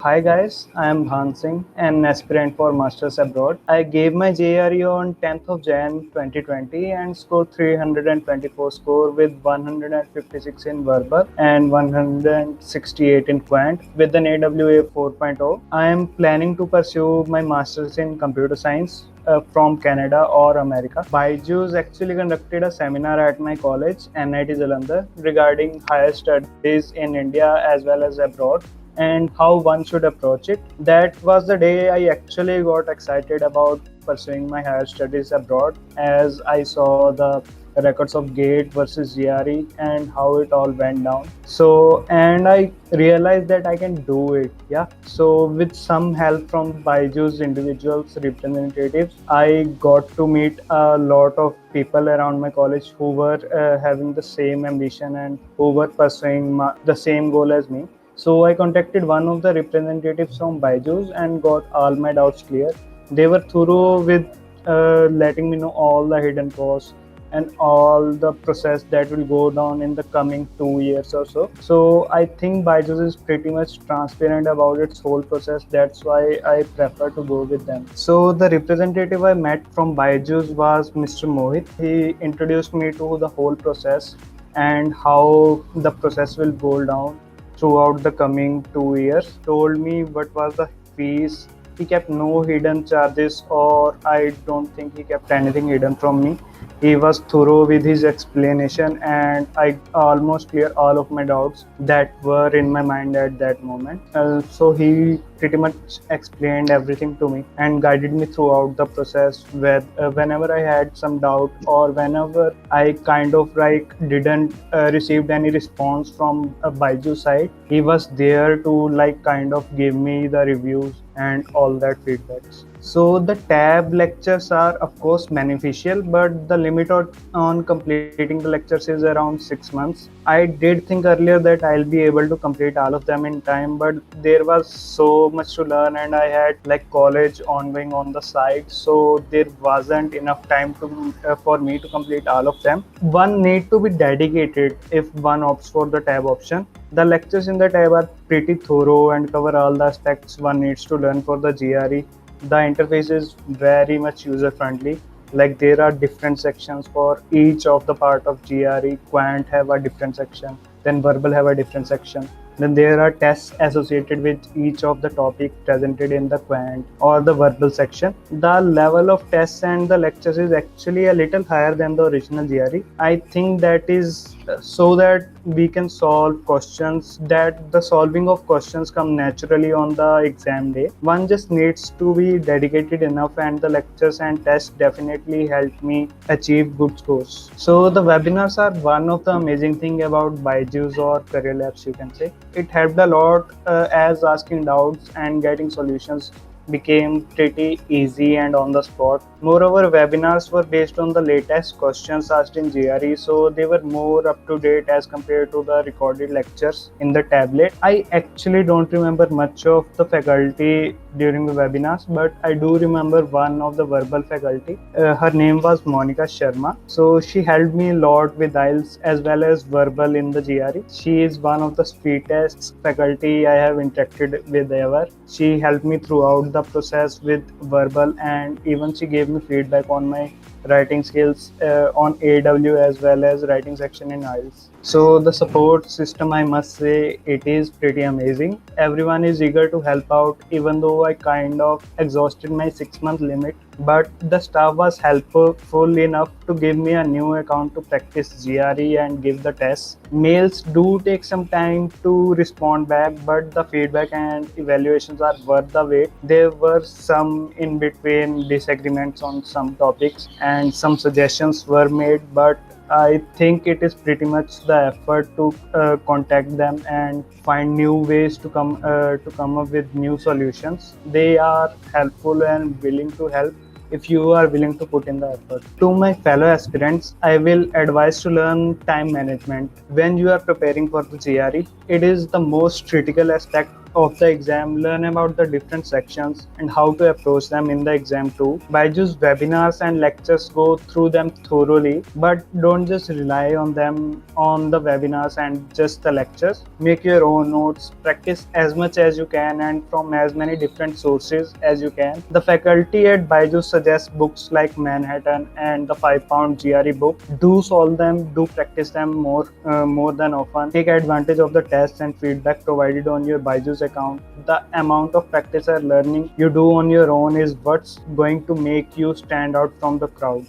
Hi guys, I am Bhan Singh, an aspirant for Masters Abroad. I gave my GRE on 10th of Jan 2020 and scored 324 score with 156 in verbal and 168 in quant with an AWA 4.0. I am planning to pursue my Masters in Computer Science from Canada or America. Byju's actually conducted a seminar at my college, NIT Jalandhar, regarding higher studies in India as well as abroad and how one should approach it. That was the day I actually got excited about pursuing my higher studies abroad as I saw the records of GATE versus GRE and how it all went down. So, and I realized that I can do it. Yeah. So, with some help from Byju's individuals representatives, I got to meet a lot of people around my college who were having the same ambition and who were pursuing the same goal as me. So I contacted one of the representatives from Byju's and got all my doubts clear. They were thorough with letting me know all the hidden costs and all the process that will go down in the coming 2 years or so. So I think Byju's is pretty much transparent about its whole process. That's why I prefer to go with them. So the representative I met from Byju's was Mr. Mohit. He introduced me to the whole process and how the process will go down throughout the coming 2 years. Told me what was the fees. He kept no hidden charges, or I don't think he kept anything hidden from me. He was thorough with his explanation, and I almost cleared all of my doubts that were in my mind at that moment. So he pretty much explained everything to me and guided me throughout the process. Whenever I had some doubt or whenever I kind of like didn't received any response from a Baiju side, he was there to like kind of give me the reviews and all that feedbacks. So the tab lectures are of course beneficial, but the limit on completing the lectures is around 6 months. I did think earlier that I'll be able to complete all of them in time, but there was so much to learn and I had like college ongoing on the side, so there wasn't enough time to for me to complete all of them. One need to be dedicated if one opts for the tab option. The lectures in the tab are pretty thorough and cover all the aspects one needs to learn for the GRE. The interface is very much user friendly. Like there are different sections for each of the part of GRE. Quant have a different section, then verbal have a different section. Then there are tests associated with each of the topic presented in the quant or the verbal section. The level of tests and the lectures is actually a little higher than the original GRE. I think that is so that we can solve questions, that the solving of questions come naturally on the exam day. One just needs to be dedicated enough, and the lectures and tests definitely helped me achieve good scores. So the webinars are one of the amazing thing about Byju's or CareerLabs, you can say. It helped a lot as asking doubts and getting solutions became pretty easy and on the spot. Moreover, webinars were based on the latest questions asked in GRE, so they were more up to date as compared to the recorded lectures in the tablet. I actually don't remember much of the faculty during the webinars, but I do remember one of the verbal faculty. Her name was Monica Sharma. So she helped me a lot with IELTS as well as verbal in the GRE. She is one of the sweetest faculty I have interacted with ever. She helped me throughout the process with verbal, and even she gave me feedback on my writing skills on AW as well as writing section in IELTS. So the support system, I must say, it is pretty amazing. Everyone is eager to help out, even though I kind of exhausted my 6-month limit. But the staff was helpful enough to give me a new account to practice GRE and give the tests. Mails do take some time to respond back, but the feedback and evaluations are worth the wait. There were some in between disagreements on some topics and some suggestions were made, but I think it is pretty much the effort to contact them and find new ways to come up with new solutions. They are helpful and willing to help if you are willing to put in the effort. To my fellow aspirants, I will advise to learn time management. When you are preparing for the GRE, it is the most critical aspect of the exam, learn about the different sections and how to approach them in the exam too. Byju's webinars and lectures, go through them thoroughly, but don't just rely on them on the webinars and just the lectures. Make your own notes, practice as much as you can and from as many different sources as you can. The faculty at Byju suggests books like Manhattan and the 5 pound GRE book. Do solve them, do practice them more than often. Take advantage of the tests and feedback provided on your Byju's account. The amount of practice or learning you do on your own is what's going to make you stand out from the crowd.